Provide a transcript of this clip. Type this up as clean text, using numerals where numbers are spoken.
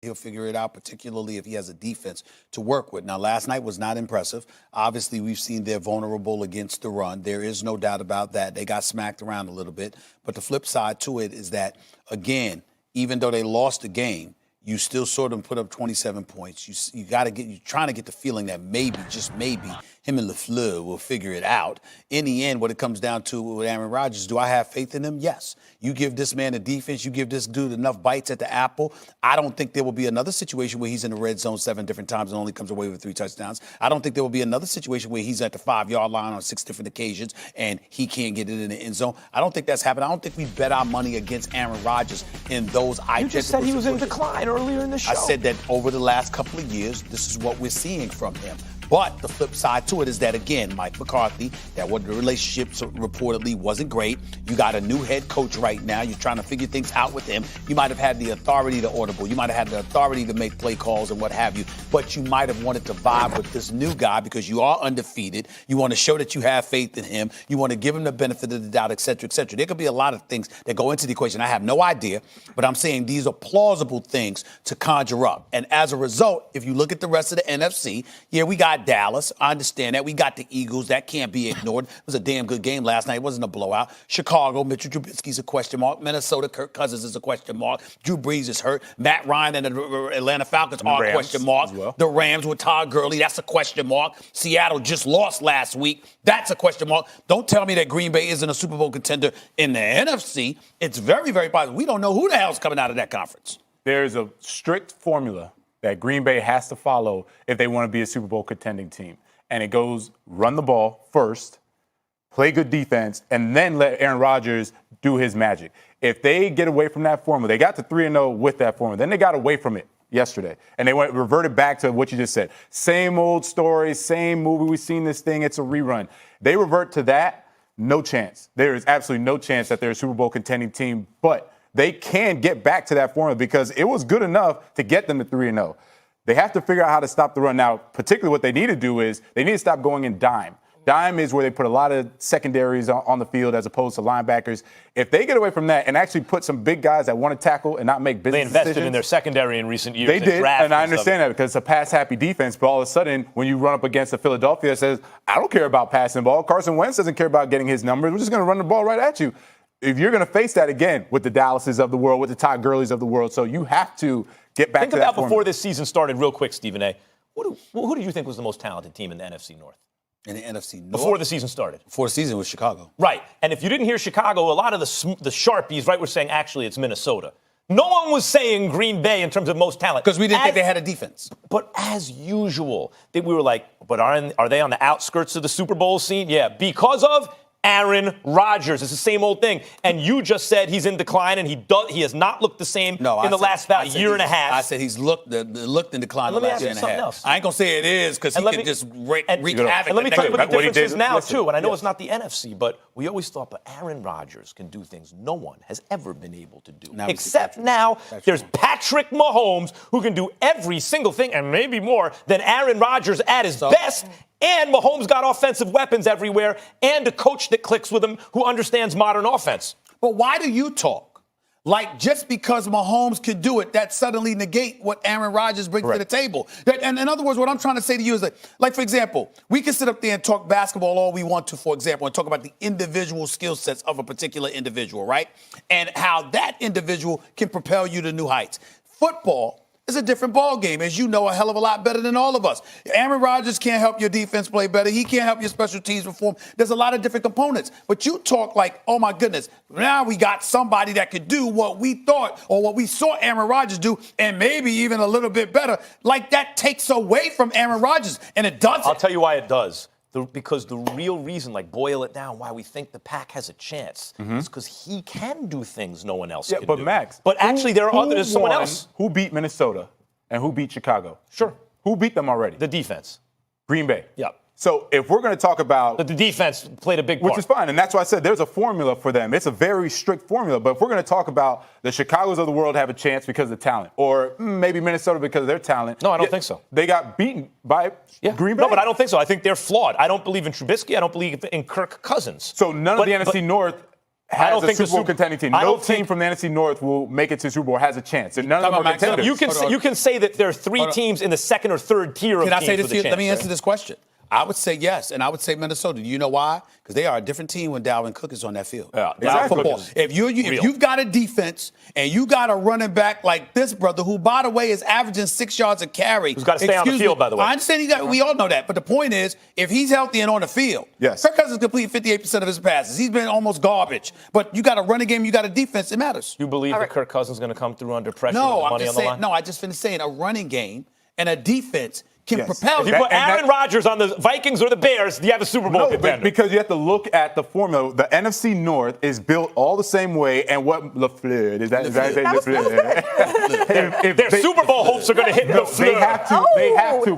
He'll figure it out, particularly if he has a defense to work with. Now, last night was not impressive. Obviously, we've seen they're vulnerable against the run. There is no doubt about that. They got smacked around a little bit. But the flip side to it is that, again, even though they lost the game, you still sort of put up 27 points. You're trying to get the feeling that maybe, just maybe, him and LaFleur will figure it out. In the end, what it comes down to with Aaron Rodgers, do I have faith in him? Yes. You give this man a defense, you give this dude enough bites at the apple. I don't think there will be another situation where he's in the red zone 7 different times and only comes away with 3 touchdowns. I don't think there will be another situation where he's at the 5-yard line on 6 different occasions and he can't get it in the end zone. I don't think that's happened. I don't think we bet our money against Aaron Rodgers in those identical. You just said he was in decline earlier in the show. I said that over the last couple of years, this is what we're seeing from him. But the flip side to it is that, again, Mike McCarthy, that what the relationship reportedly wasn't great. You got a new head coach right now. You're trying to figure things out with him. You might have had the authority to audible. You might have had the authority to make play calls and what have you. But you might have wanted to vibe with this new guy because you are undefeated. You want to show that you have faith in him. You want to give him the benefit of the doubt, et cetera, et cetera. There could be a lot of things that go into the equation. I have no idea. But I'm saying these are plausible things to conjure up. And as a result, if you look at the rest of the NFC, yeah, we got Dallas. I understand that. We got the Eagles. That can't be ignored. It was a damn good game last night. It wasn't a blowout. Chicago, Mitchell Trubisky's a question mark. Minnesota, Kirk Cousins is a question mark. Drew Brees is hurt. Matt Ryan and the Atlanta Falcons are a question mark. Well. The Rams with Todd Gurley, that's a question mark. Seattle just lost last week. That's a question mark. Don't tell me that Green Bay isn't a Super Bowl contender in the NFC. It's very, very possible. We don't know who the hell's coming out of that conference. There's a strict formula that Green Bay has to follow if they want to be a Super Bowl contending team. And it goes run the ball first, play good defense, and then let Aaron Rodgers do his magic. If they get away from that formula, they got to 3-0 with that formula. Then they got away from it yesterday. And they reverted back to what you just said. Same old story, same movie. We've seen this thing. It's a rerun. They revert to that, no chance. There is absolutely no chance that they're a Super Bowl contending team. But they can get back to that formula because it was good enough to get them to 3-0. They have to figure out how to stop the run. Now, particularly what they need to do is they need to stop going in dime. Dime is where they put a lot of secondaries on the field as opposed to linebackers. If they get away from that and actually put some big guys that want to tackle and not make business decisions. They invested in their secondary in recent years. They did, and I understand that because it's a pass-happy defense. But all of a sudden, when you run up against a Philadelphia that says, I don't care about passing the ball. Carson Wentz doesn't care about getting his numbers. We're just going to run the ball right at you. If you're going to face that again with the Dallases of the world, with the Todd Gurleys of the world, so you have to get back to that Think about formula. before this season started, real quick, Stephen A. Who do you think was the most talented team in the NFC North? In the NFC North? Before the season started. Before the season was Chicago. Right. And if you didn't hear Chicago, a lot of the Sharpies, right, were saying, actually, it's Minnesota. No one was saying Green Bay in terms of most talent. Because we didn't think they had a defense. But as usual, we were like, but are they on the outskirts of the Super Bowl scene? Yeah, because of Aaron Rodgers. It's the same old thing. And you just said he's in decline, and he has not looked the same in the last about year and a half. I said he's looked in decline the last year and a half. Else. I ain't going to say it is because he can just wreak havoc. And let me tell you what the difference is now, too. And I know it's not the NFC, but we always thought, but Aaron Rodgers can do things no one has ever been able to do. Except now there's Patrick Mahomes who can do every single thing and maybe more than Aaron Rodgers at his best. And Mahomes got offensive weapons everywhere and a coach that clicks with him who understands modern offense. But why do you talk like just because Mahomes could do it, that suddenly negate what Aaron Rodgers brings to the table? And in other words, what I'm trying to say to you is that, like, for example, we can sit up there and talk basketball all we want to, for example, and talk about the individual skill sets of a particular individual, right? And how that individual can propel you to new heights. Football is a different ball game, as you know a hell of a lot better than all of us. Aaron Rodgers can't help your defense play better. He can't help your special teams perform. There's a lot of different components. But you talk like, oh, my goodness, now we got somebody that could do what we thought or what we saw Aaron Rodgers do and maybe even a little bit better. Like, that takes away from Aaron Rodgers, and it doesn't. I'll tell you why it does. Because the real reason, like, boil it down, why we think the Pack has a chance is because he can do things no one else can but do. Max, but actually, there's someone else. Who beat Minnesota and who beat Chicago? Sure. Who beat them already? The defense. Green Bay. Yeah. So if we're going to talk about... But the defense played a big part. Which is fine, and that's why I said there's a formula for them. It's a very strict formula. But if we're going to talk about the Chicagos of the world have a chance because of talent, or maybe Minnesota because of their talent. No, I don't think so. They got beaten by Green Bay. No, but I don't think so. I think they're flawed. I don't believe in Trubisky. I don't believe in Kirk Cousins. So none of the NFC North has a Super Bowl contending team. No team from the NFC North will make it to Super Bowl has a chance. And none of them are contenders. You can say that there are three teams in the second or third tier of teams. Can I say this to you? Chance, Let me answer this question. I would say yes, and I would say Minnesota. Do you know why? Because they are a different team when Dalvin Cook is on that field. Yeah, exactly. If you've got a defense and you got a running back like this brother, who, by the way, is averaging 6 yards a carry. Who's got to stay on the field, by the way. I understand we all know that. But the point is, if he's healthy and on the field, yes. Kirk Cousins complete 58% of his passes. He's been almost garbage. But you got a running game, you got a defense, it matters. You believe that Kirk Cousins is going to come through under pressure with No, the I'm money just on the saying. line? No, I just finished saying a running game and a defense can propel you. If you put Aaron Rodgers on the Vikings or the Bears, you have a Super Bowl contender. Because you have to look at the formula. The NFC North is built all the same way, and what LaFleur is that? Their Super Bowl hopes are going to hit LaFleur. They have to